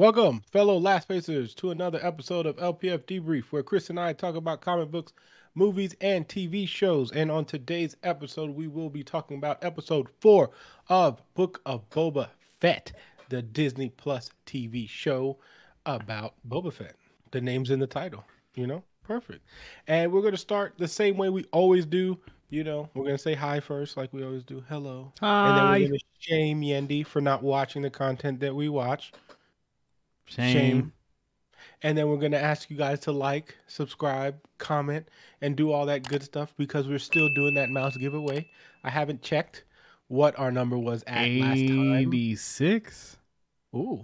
Welcome, fellow Last Facers, to another episode of LPF Debrief, where Chris and I talk about comic books, movies, and TV shows. And on today's episode, we will be talking about episode 4 of Book of Boba Fett, the Disney Plus TV show about Boba Fett. The name's in the title, perfect. And we're going to start the same way we always do. We're going to say hi first, like we always do. Hello. Hi. And then we're going to shame Yendi for not watching the content that we watch. Shame. And then we're going to ask you guys to like, subscribe, comment, and do all that good stuff because we're still doing that mouse giveaway. I haven't checked what our number was at last time. 86? Ooh.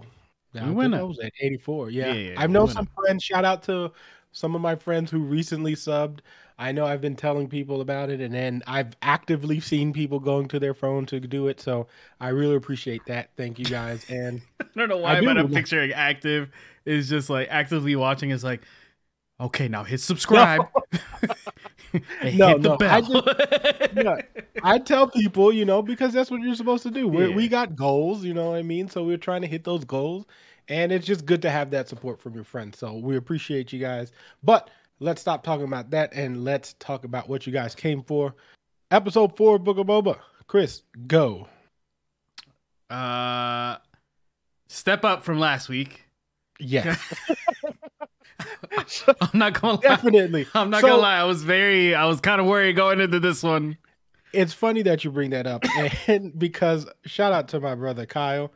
We went up. I was at 84. Yeah, I've known some friends. Shout out to some of my friends who recently subbed. I know I've been telling people about it, and then I've actively seen people going to their phone to do it. So I really appreciate that. Thank you guys. And I don't know why, but I'm picturing active is just like actively watching is like, okay, now hit subscribe. Hit the bell. I tell people, because that's what you're supposed to do. We got goals, you know what I mean? So we're trying to hit those goals, and it's just good to have that support from your friends. So we appreciate you guys. But let's stop talking about that and let's talk about what you guys came for. Episode 4 of Book of Boba. Chris, go. Step up from last week. Yeah. I'm not gonna lie. Definitely. I'm not gonna lie. I was kind of worried going into this one. It's funny that you bring that up, and because shout out to my brother Kyle,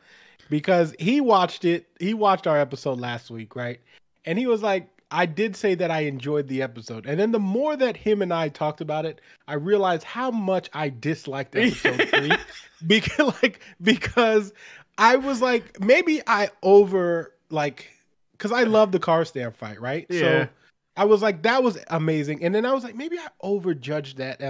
because he watched it. He watched our episode last week, right? And he was like, I did say that I enjoyed the episode. And then the more that him and I talked about it, I realized how much I disliked episode 3. Because I was like, maybe I because I love the car stand fight, right? Yeah. So I was like, that was amazing. And then I was like, maybe I overjudged that,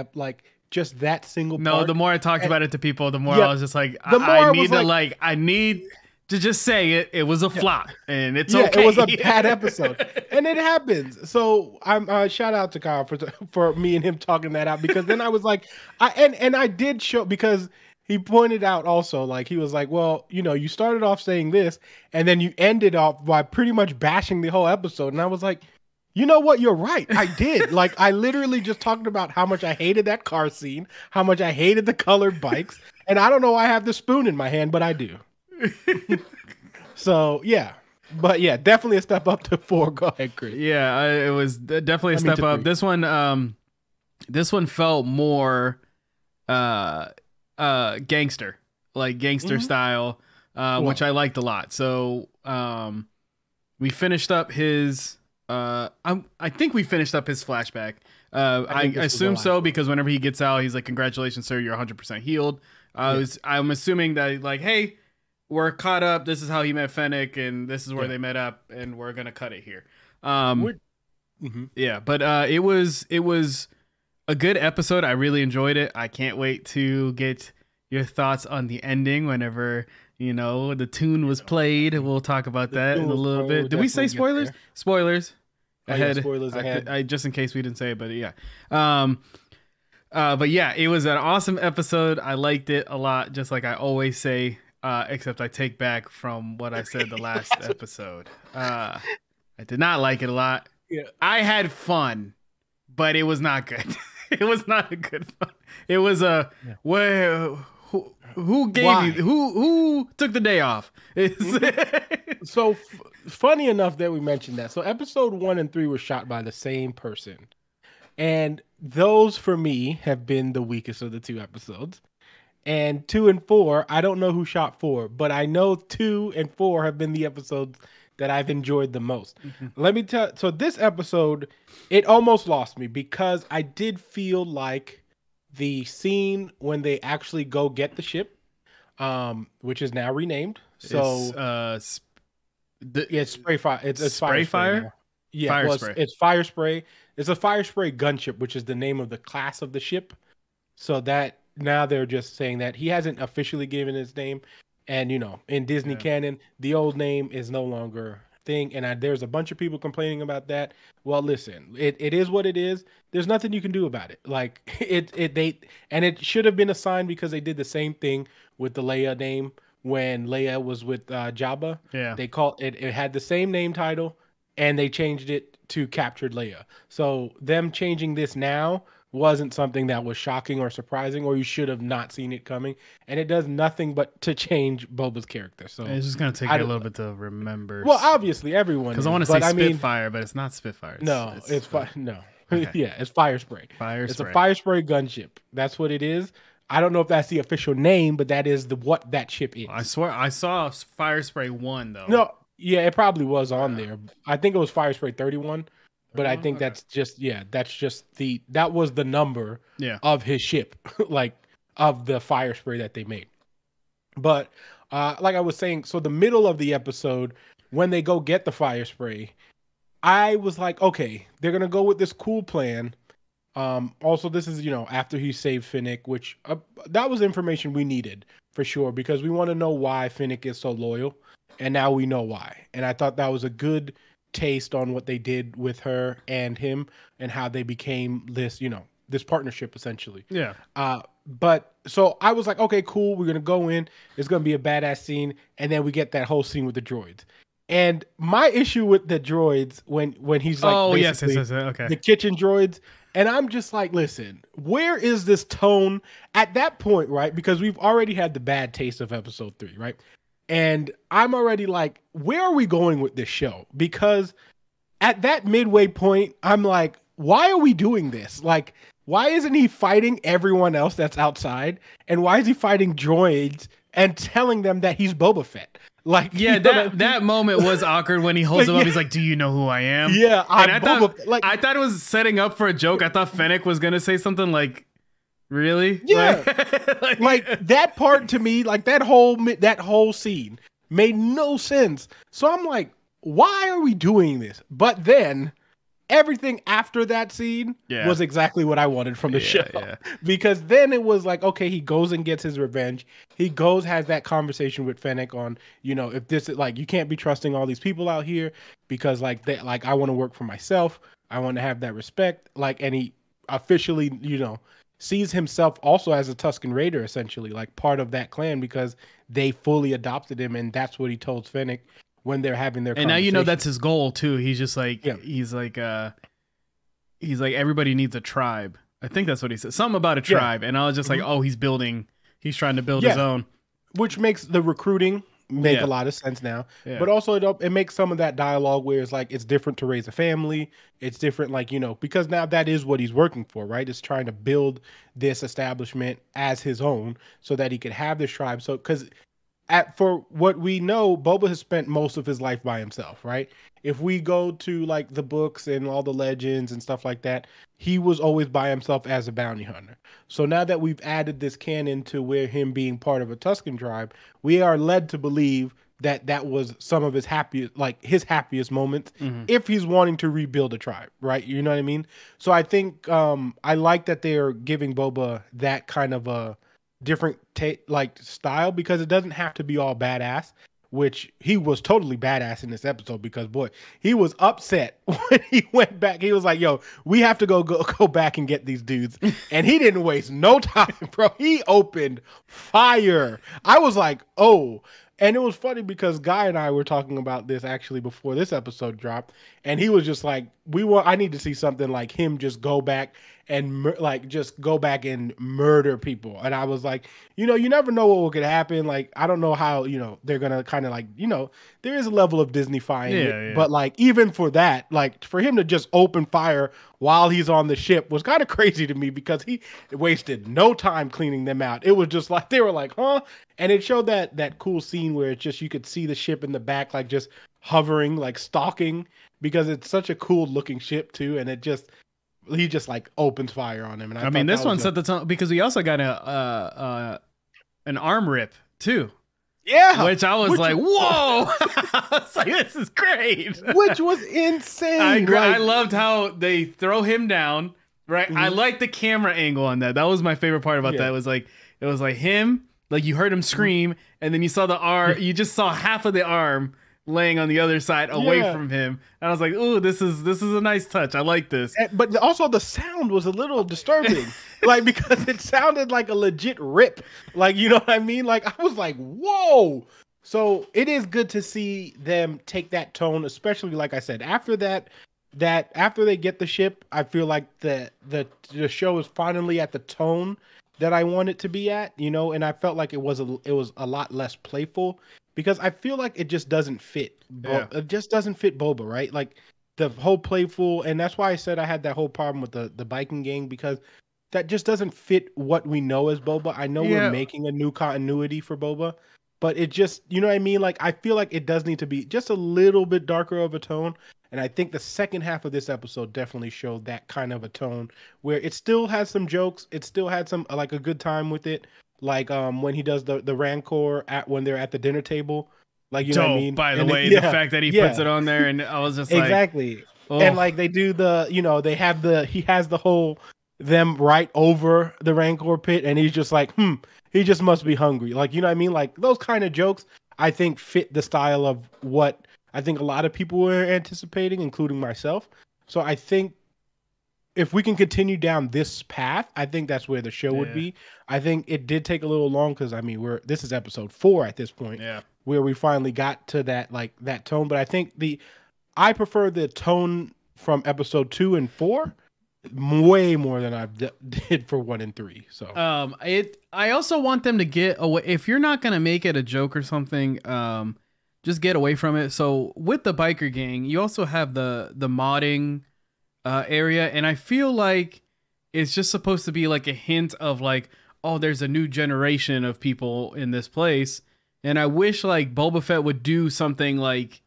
just that single part. No, the more I talked about it to people, the more I was just like, I need to just say it was a flop, and it's okay. It was a bad episode, and it happens. So I'm shout out to Kyle for me and him talking that out, because then I was like, I did show, because he pointed out also, like, he was like, well, you started off saying this, and then you ended off by pretty much bashing the whole episode, and I was like, you know what? You're right. I did. I literally just talked about how much I hated that car scene, how much I hated the colored bikes, and I don't know why I have the spoon in my hand, but I do. So but definitely a step up to 4. Go ahead, Chris. It was definitely a step up. 3. This one felt more gangster style, which I liked a lot. So we finished up his I think we finished up his flashback. I assume so, because whenever he gets out, he's like, congratulations, sir, you're 100% healed. I'm assuming that, like, hey, we're caught up. This is how he met Fennec, and this is where they met up, and we're gonna cut it here. But it was a good episode. I really enjoyed it. I can't wait to get your thoughts on the ending whenever the tune was played. We'll talk about that in a little bit. Did we say spoilers? Spoilers ahead. Spoilers ahead. Just in case we didn't say it, but yeah. But yeah, it was an awesome episode. I liked it a lot, just like I always say. Except I take back from what I said the last episode. I did not like it a lot. Yeah. I had fun, but it was not good. It was not a good fun. It was who gave you who took the day off? So funny enough that we mentioned that. So episode 1 and 3 were shot by the same person, and those for me have been the weakest of the 2 episodes. And 2 and 4, I don't know who shot 4, but I know 2 and 4 have been the episodes that I've enjoyed the most. Mm-hmm. Let me tell. So this episode, it almost lost me, because I did feel like the scene when they actually go get the ship, which is now renamed. So it's spray fire. It's spray fire. Yeah, fire spray. It's fire spray. It's a fire spray gunship, which is the name of the class of the ship. So that. Now they're just saying that he hasn't officially given his name. And, in Disney canon, the old name is no longer a thing. And there's a bunch of people complaining about that. Well, listen, it is what it is. There's nothing you can do about it. Like, it should have been a sign, because they did the same thing with the Leia name when Leia was with Jabba. Yeah. They called it. It had the same name title, and they changed it to Captured Leia. So them changing this now wasn't something that was shocking or surprising, or you should have not seen it coming. And it does nothing but to change Boba's character. So it's just gonna take me a little bit to remember. Well, obviously everyone, because I want to say Spitfire, but it's not Spitfire. It's no. Okay. Yeah, it's Fire Spray. It's a Fire Spray gunship. That's what it is. I don't know if that's the official name, but that is what that ship is. I swear I saw Fire Spray 1 though. No, yeah, it probably was on there. I think it was Fire Spray 31, but I think that's just that was the number of his ship, like of the Fire Spray that they made. But like I was saying, so the middle of the episode when they go get the Fire Spray, I was like, okay, they're gonna go with this cool plan. Also, this is, after he saved Finnick, which that was information we needed for sure, because we want to know why Finnick is so loyal. And now we know why. And I thought that was a good taste on what they did with her and him and how they became this, this partnership essentially. Yeah. But so I was like, okay, cool. We're going to go in. It's going to be a badass scene. And then we get that whole scene with the droids. And my issue with the droids when he's like, yes, okay, the kitchen droids. And I'm just like, listen, where is this tone at that point, right? Because we've already had the bad taste of episode 3, right? And I'm already like, where are we going with this show? Because at that midway point, I'm like, why are we doing this? Like, why isn't he fighting everyone else that's outside? And why is he fighting droids and telling them that he's Boba Fett? Like, yeah, that moment was awkward when he holds him up. He's like, "Do you know who I am?" Yeah, I thought it was setting up for a joke. I thought Fennec was gonna say something like, "Really?" Yeah, like that part to me, like that whole scene made no sense. So I'm like, why are we doing this? But then everything after that scene was exactly what I wanted from the show. Yeah. Because then it was like, okay, he goes and gets his revenge. He has that conversation with Fennec on, if this is like, you can't be trusting all these people out here because I want to work for myself. I want to have that respect. And he officially, sees himself also as a Tusken Raider, essentially, like part of that clan because they fully adopted him. And that's what he told Fennec when they're having their conversation. And now that's his goal too. He's just like he's like everybody needs a tribe. I think that's what he said. Something about a tribe. And I was just like, oh, he's trying to build his own. Which makes the recruiting make a lot of sense now. Yeah. But also it makes some of that dialogue where it's like it's different to raise a family. It's different, because now that is what he's working for, right? It's trying to build this establishment as his own so that he could have this tribe. So because for what we know, Boba has spent most of his life by himself, right? If we go to the books and all the legends and stuff like that, he was always by himself as a bounty hunter. So now that we've added this canon to where him being part of a Tusken tribe, we are led to believe that was some of his happiest moments if he's wanting to rebuild a tribe, right? You know what I mean? So I think I like that they're giving Boba that kind of a different style, because it doesn't have to be all badass, which he was totally badass in this episode, because boy, he was upset when he went back. He was like, yo, we have to go back and get these dudes. And he didn't waste no time, bro. He opened fire. I was like, oh. And it was funny because Guy and I were talking about this actually before this episode dropped, and he was just like, I need to see something like him just go back and go back and murder people. And I was like, you never know what could happen. Like, I don't know how, they're going to kind of there is a level of Disney-fying it, but even for that, for him to just open fire while he's on the ship was kind of crazy to me, because he wasted no time cleaning them out. It was just like, they were like, huh? And it showed that cool scene where it's just, you could see the ship in the back, just hovering, stalking, because it's such a cool looking ship too. And he just opens fire on him. And I mean, this one set the tone, because we also got an arm rip too. Yeah. Which I was like, whoa. I was like, this is great. Which was insane. I loved how they throw him down, right? Mm-hmm. I like the camera angle on that. That was my favorite part about that. It was like him, you heard him scream, and then you saw the arm, you just saw half of the arm laying on the other side away from him. And I was like, "Ooh, this is a nice touch. I like this." But also the sound was a little disturbing, like because it sounded like a legit rip. Like, you know what I mean? Like I was like, "Whoa!" So it is good to see them take that tone, especially like I said, after that after they get the ship, I feel like the show is finally at the tone that I want it to be at, you know, and I felt like it was a lot less playful because I feel like it just doesn't fit. It just doesn't fit Boba, right? Like the whole playful, and that's why I said I had that whole problem with the biking gang because that just doesn't fit what we know as Boba. I know we're making a new continuity for Boba, but it just, you know what I mean? Like I feel like it does need to be just a little bit darker of a tone. And I think the second half of this episode definitely showed that kind of a tone where it still has some jokes. It still had some like a good time with it. Like when he does the Rancor when they're at the dinner table. Like, you know what I mean? By the way, the fact that he puts it on there and I was just like, exactly. Oh. And like they do they have he has the whole them right over the Rancor pit and he's just like, he just must be hungry. Like, you know what I mean? Like those kind of jokes I think fit the style of what I think a lot of people were anticipating, including myself. So I think if we can continue down this path, I think that's where the show would be. I think it did take a little long because I mean this is episode 4 at this point, where we finally got to that tone. But I think I prefer the tone from episode 2 and 4 way more than I did for 1 and 3. So I also want them to get away. If you're not gonna make it a joke or something, just get away from it. So with the biker gang, you also have the modding area, and I feel like it's just supposed to be like a hint of like, oh, there's a new generation of people in this place. And I wish like Boba Fett would do something like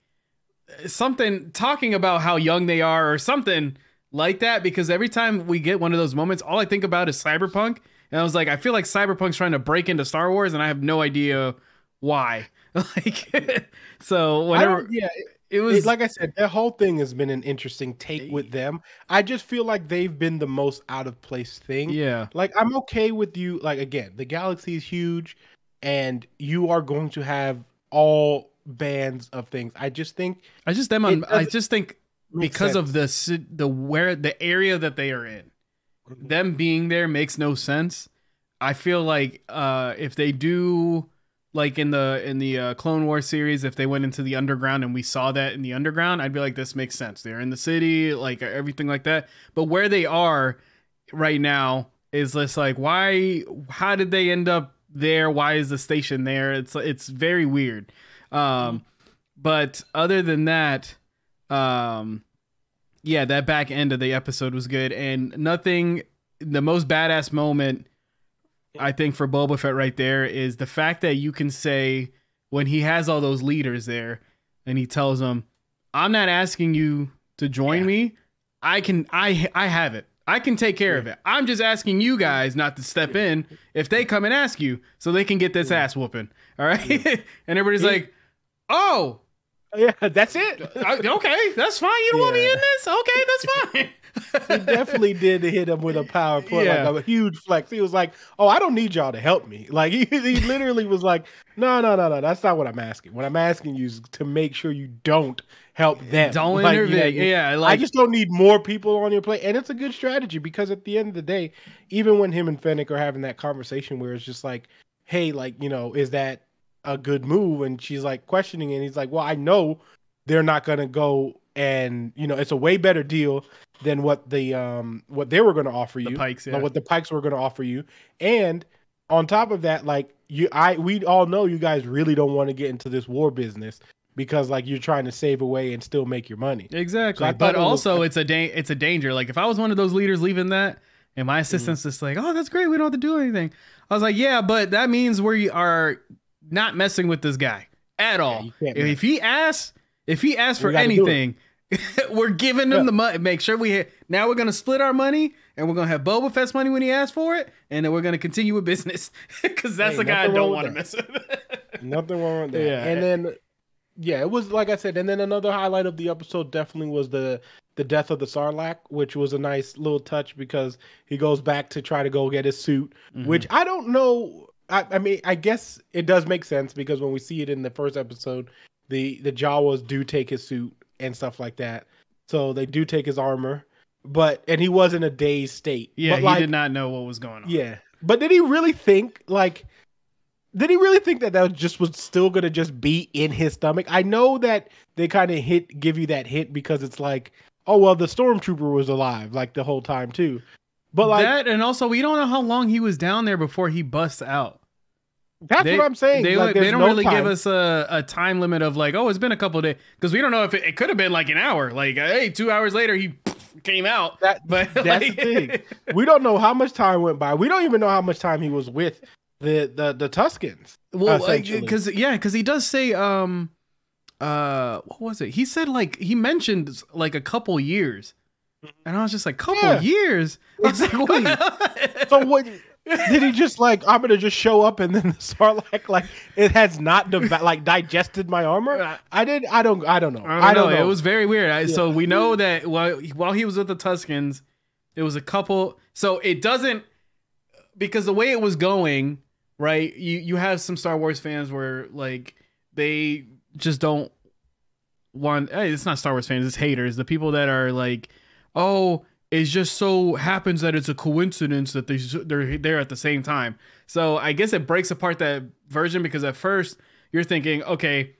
something talking about how young they are or something like that, because every time we get one of those moments, all I think about is Cyberpunk. And I was like, I feel like Cyberpunk's trying to break into Star Wars and I have no idea why. Like, so whenever it was like I said, that whole thing has been an interesting take with them. I just feel like they've been the most out of place thing. Yeah. Like I'm okay with you. Like again, the galaxy is huge and you are going to have all bands of things. I just think because of the area that they are in, them being there makes no sense. I feel like if they do like in the Clone Wars series, if they went into the underground and we saw that in the underground, I'd be like, this makes sense. They're in the city, like everything like that. But where they are right now is just like, how did they end up there? Why is the station there? It's very weird. But other than that, that back end of the episode was good, and the most badass moment I think for Boba Fett right there is the fact that you can say when he has all those leaders there and he tells them, I'm not asking you to join me. I have it. I can take care of it. I'm just asking you guys not to step in if they come and ask you so they can get this ass whooping. All right. And everybody's like, oh, yeah, that's it. Okay, that's fine. You don't want me in this? Okay, that's fine. He definitely did hit him with a power play, like a huge flex. He was like, oh, I don't need y'all to help me. Like he literally was like, no, that's not what I'm asking. What I'm asking you is to make sure you don't help them. Don't intervene. I just don't need more people on your plate. And it's a good strategy because at the end of the day, even when him and Fennec are having that conversation where it's just like, hey, like, you know, is that a good move? And she's like questioning it. And he's like, well, I know they're not going to go, and, you know, it's a way better deal than what they were going to offer you. The Pikes, what the Pikes were going to offer you. And on top of that, like we all know you guys really don't want to get into this war business because like you're trying to save away and still make your money. Exactly. So but also it's a danger. Like if I was one of those leaders leaving that and my assistant's just like, oh, that's great, we don't have to do anything. I was like, yeah, but that means we are not messing with this guy at all. If he asks for anything, we're giving him the money. Make sure now we're going to split our money and we're going to have Boba Fett's money when he asks for it. And then we're going to continue with business because that's the guy I don't want to mess with. Nothing wrong with that. Yeah. And then, it was like I said. And then another highlight of the episode definitely was the death of the Sarlacc, which was a nice little touch because he goes back to try to go get his suit, which I don't know. I mean, I guess it does make sense because when we see it in the first episode, the Jawas do take his suit and stuff like that. So they do take his armor, and he was in a dazed state. Yeah, but he did not know what was going on. Yeah, but did he really think that was still gonna just be in his stomach? I know that they kind of give you that hint because it's like, oh well, the stormtrooper was alive like the whole time too. But like that, and also we don't know how long he was down there before he busts out. That's what I'm saying. They don't really give us a time limit of like, oh, it's been a couple of days, because we don't know if it could have been like an hour. Like, hey, 2 hours later he came out. But that's the thing. We don't know how much time went by. We don't even know how much time he was with the Tuskens. Well, because he does say what was it? He said like he mentioned like a couple years, and I was just like, couple years. I was like, what? So what? Did he just like, I'm gonna just show up and then start like it has not digested my armor? I don't know. It was very weird. So we know that while he was with the Tuskens, it was a couple. So it doesn't, because the way it was going, right? You have some Star Wars fans where like they just don't want. Hey, it's not Star Wars fans. It's haters. The people that are like, oh, it just so happens that it's a coincidence that they're there at the same time. So I guess it breaks apart that version, because at first you're thinking, okay,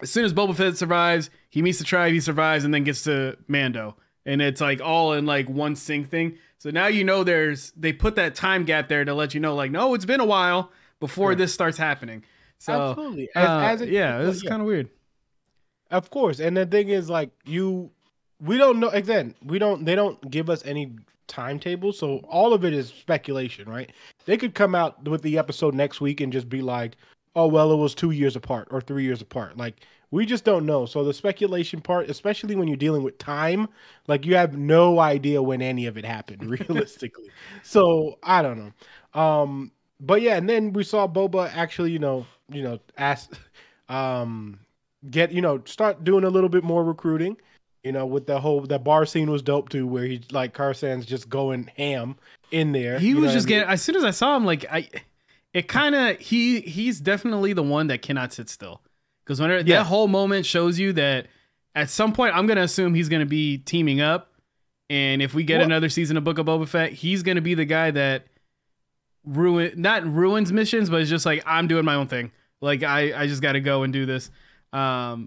as soon as Boba Fett survives, he meets the tribe, he survives, and then gets to Mando. And it's like all in like one sync thing. So now you know they put that time gap there to let you know, like, no, it's been a while before this starts happening. So absolutely. It's kind of weird. Of course. And the thing is, like, we don't know. Again, they don't give us any timetable, so all of it is speculation, right? They could come out with the episode next week and just be like, oh well, it was 2 years apart or 3 years apart. Like, we just don't know. So the speculation part, especially when you're dealing with time, like, you have no idea when any of it happened realistically. So I don't know. But yeah, and then we saw Boba actually, ask, start doing a little bit more recruiting. With that bar scene was dope too, where he like Karsan's just going ham in there. He was just getting, as soon as I saw him, like he's definitely the one that cannot sit still. Because that whole moment shows you that at some point I'm gonna assume he's gonna be teaming up, and if we get another season of Book of Boba Fett, he's gonna be the guy that not ruins missions, but it's just like, I'm doing my own thing. Like I just got to go and do this. For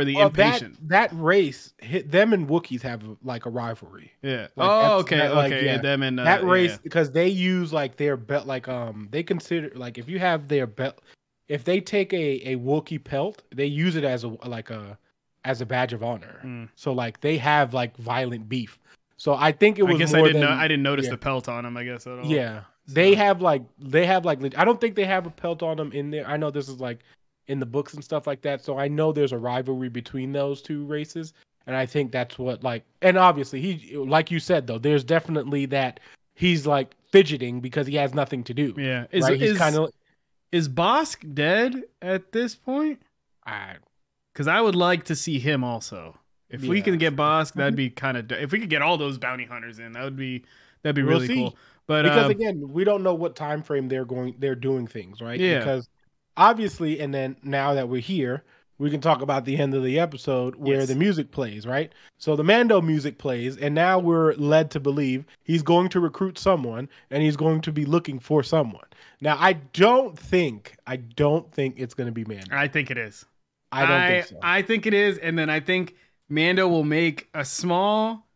the impatient. That race, them and Wookiees have like a rivalry. Yeah. Okay. Yeah. Them and that race, because they use like their belt, like they consider, like, if you have their belt, if they take a Wookiee pelt, they use it as a badge of honor. So like they have like violent beef. So I think it was. I didn't notice the pelt on them, I guess, at all. Yeah. So. They have like I don't think they have a pelt on them in there. I know this is like in the books and stuff like that. So I know there's a rivalry between those two races. And I think that's what, like, and obviously he, like you said, though, there's definitely that he's like fidgeting because he has nothing to do. Yeah. Is Bosk dead at this point? Because I would like to see him also. If we can get Bosk, that'd be kind of, if we could get all those bounty hunters in, that'd be really cool. But because again, we don't know what time frame they're doing things, right? Yeah. Because obviously, and then now that we're here, we can talk about the end of the episode where the music plays, right? So the Mando music plays, and now we're led to believe he's going to recruit someone, and he's going to be looking for someone. Now, I don't think it's going to be Mando. I think it is. I don't think so. I think it is, and then I think Mando will make a small.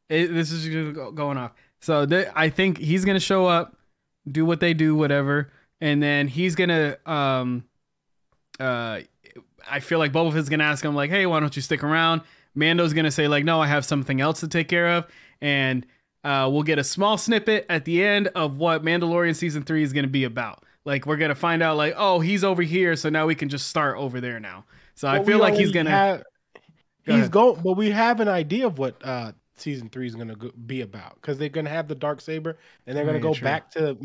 This is going off. So I think he's going to show up, do what they do, whatever. And then he's gonna, I feel like Boba Fett's gonna ask him like, "Hey, why don't you stick around?" Mando's gonna say like, "No, I have something else to take care of," and we'll get a small snippet at the end of what Mandalorian season 3 is gonna be about. Like, we're gonna find out like, oh, he's over here, so now we can just start over there now. So I feel like he's gonna. But we have an idea of what season 3 is going to be about, because they're going to have the Darksaber and they're going to go back to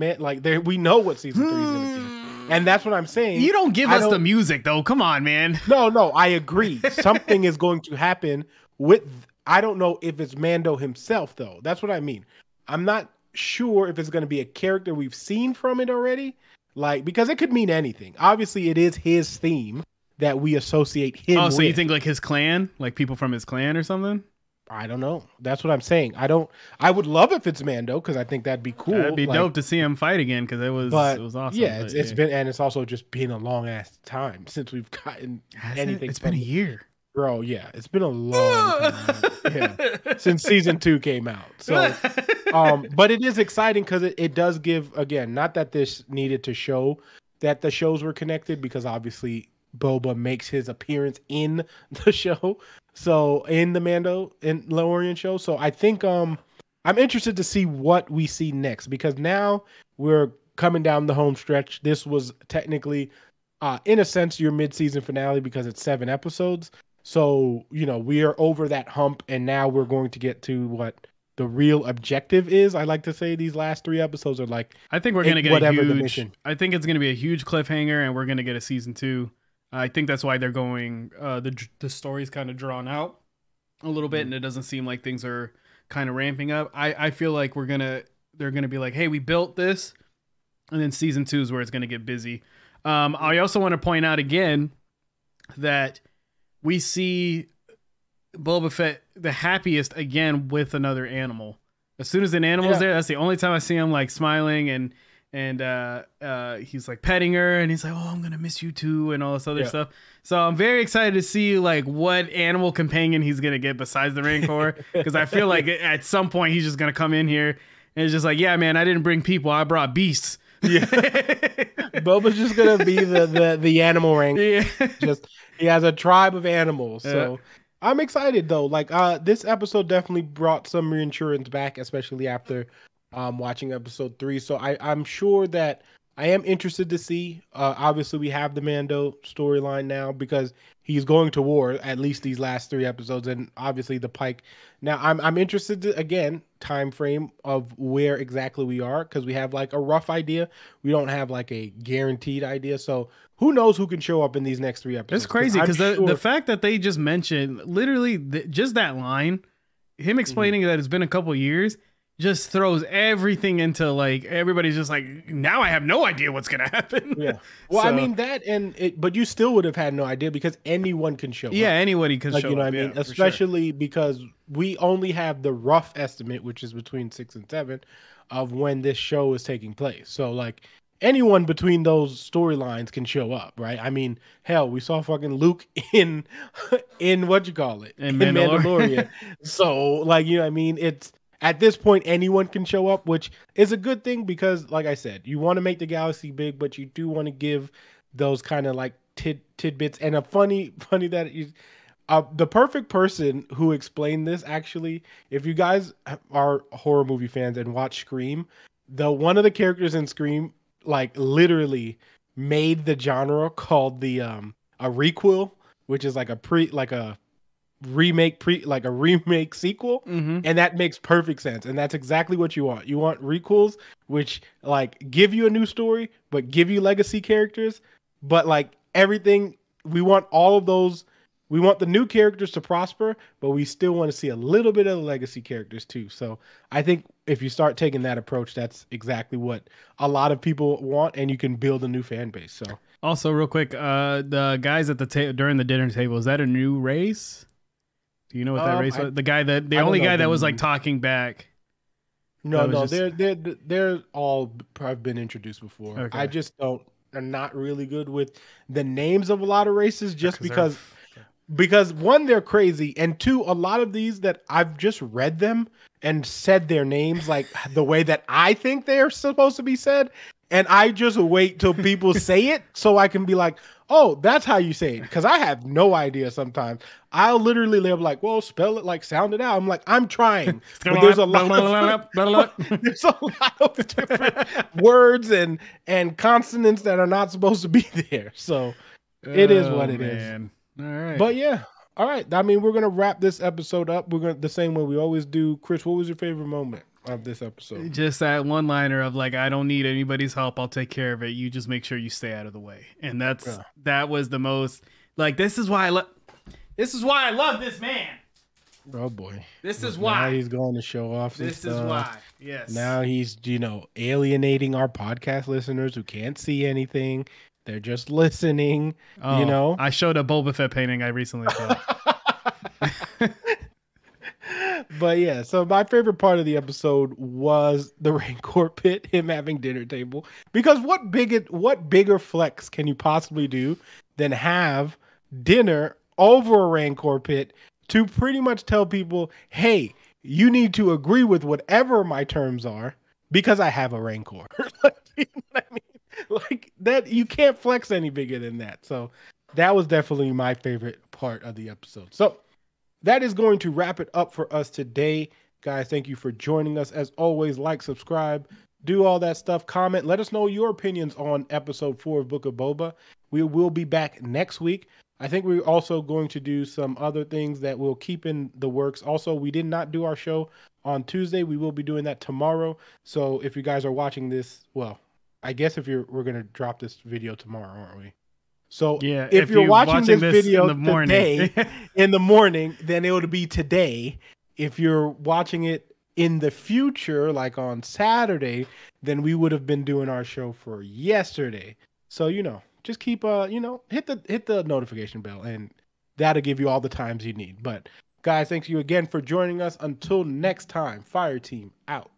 we know what season 3 is going to be, and that's what I'm saying. You don't give us the music though. Come on, man. No, I agree. Something is going to happen with. I don't know if it's Mando himself though. That's what I mean. I'm not sure if it's going to be a character we've seen from it already, like, because it could mean anything. Obviously, it is his theme, that we associate him Oh, so with. you think like his clan, like people from his clan or something? I don't know. That's what I'm saying. I would love if it's Mando because I think that'd be cool. That'd be dope to see him fight again because it was awesome. Yeah, it's been, and it's also just been a long ass time since we've gotten anything. It's been a year, bro. Yeah, it's been a long time. Since season 2 came out. So, but it is exciting because it does give, again, not that this needed to show that the shows were connected because obviously Boba makes his appearance in the show. So in the Mando and Mandalorian show. So I think I'm interested to see what we see next because now we're coming down the home stretch. This was technically, in a sense, your mid-season finale because it's 7 episodes. So, we are over that hump and now we're going to get to what the real objective is. I like to say these last 3 episodes are like, I think we're going to get I think it's going to be a huge cliffhanger and we're going to get a season 2. I think that's why they're going, the story's kind of drawn out a little bit and it doesn't seem like things are kind of ramping up. I feel like they're going to be like, hey, we built this. And then season 2 is where it's going to get busy. I also want to point out again that we see Boba Fett the happiest again with another animal. As soon as an animal's there, that's the only time I see him like smiling and he's like petting her and he's like, oh, I'm gonna miss you too and all this other stuff. So I'm very excited to see like what animal companion he's gonna get besides the Rancor because I feel like at some point he's just gonna come in here and it's just like, yeah, man, I didn't bring people, I brought beasts. Yeah, Boba's just gonna be the animal rank. Yeah, he has a tribe of animals. So I'm excited though. Like this episode definitely brought some reinsurance back, especially after watching episode 3. So I'm sure that I am interested to see. Obviously, we have the Mando storyline now because he's going to war at least these last 3 episodes, and obviously the Pike. Now I'm interested to, again, time frame of where exactly we are because we have like a rough idea. We don't have like a guaranteed idea. So who knows who can show up in these next 3 episodes? It's crazy because the fact that they just mentioned literally just that line, him explaining that it's been a couple years, just throws everything into like everybody's just like, now I have no idea what's gonna happen. Yeah. Well, I mean that, but you still would have had no idea because anyone can show up. Yeah, anybody can show up. You know what I mean? Especially because we only have the rough estimate, which is between 6 and 7, of when this show is taking place. So like anyone between those storylines can show up, right? I mean, hell, we saw fucking Luke in what you call it in Mandalorian. So like, you know what I mean? It's at this point, anyone can show up, which is a good thing because, like I said, you want to make the galaxy big, but you do want to give those kind of like tidbits. And a funny that the perfect person who explained this, actually, if you guys are horror movie fans and watch Scream, one of the characters in Scream, like literally made the genre called the a requel, which is like a remake sequel, and that makes perfect sense, and that's exactly what you want. You want requels, which like give you a new story but give you legacy characters, but like everything, we want all of those. We want the new characters to prosper, but we still want to see a little bit of the legacy characters too. So I think if you start taking that approach, that's exactly what a lot of people want, and you can build a new fan base. So also real quick, the guys at the during the dinner table, is that a new race? Do you know what that race was? The only guy that was like talking back. No, they're all have been introduced before. Okay. I just I'm not really good with the names of a lot of races just because one, they're crazy, and 2, a lot of these that I've just read them and said their names like the way that I think they're supposed to be said, and I just wait till people say it so I can be like, oh, that's how you say it, because I have no idea sometimes. I'll literally live like, well, spell it like, sound it out. I'm like, I'm trying. But there's a lot of different words and consonants that are not supposed to be there. So it is what it is. All right. But yeah. All right. I mean, we're going to wrap this episode up. We're going to the same way we always do. Chris, what was your favorite moment of this episode? Just that one liner of like, I don't need anybody's help. I'll take care of it. You just make sure you stay out of the way. And that was the most like, this is why I love this man. Oh boy. This is why. Now he's going to show off. This is why. Yes. Now he's, alienating our podcast listeners who can't see anything. They're just listening, Oh, I showed a Boba Fett painting I recently put. But yeah, so my favorite part of the episode was the Rancor pit, him having dinner table. Because what bigger flex can you possibly do than have dinner over a Rancor pit to pretty much tell people, hey, you need to agree with whatever my terms are because I have a Rancor. You know what I mean? Like that, you can't flex any bigger than that. So that was definitely my favorite part of the episode. So that is going to wrap it up for us today. Guys, thank you for joining us. As always, like, subscribe, do all that stuff, comment. Let us know your opinions on episode 4 of Book of Boba. We will be back next week. I think we're also going to do some other things that we'll keep in the works. Also, we did not do our show on Tuesday. We will be doing that tomorrow. So if you guys are watching this, well, I guess we're going to drop this video tomorrow, aren't we? So yeah, if you're watching this video in the morning, today, in the morning, then it would be today. If you're watching it in the future, like on Saturday, then we would have been doing our show for yesterday. So, just keep, hit the notification bell, and that'll give you all the times you need. But guys, thank you again for joining us. Until next time, Fire Team out.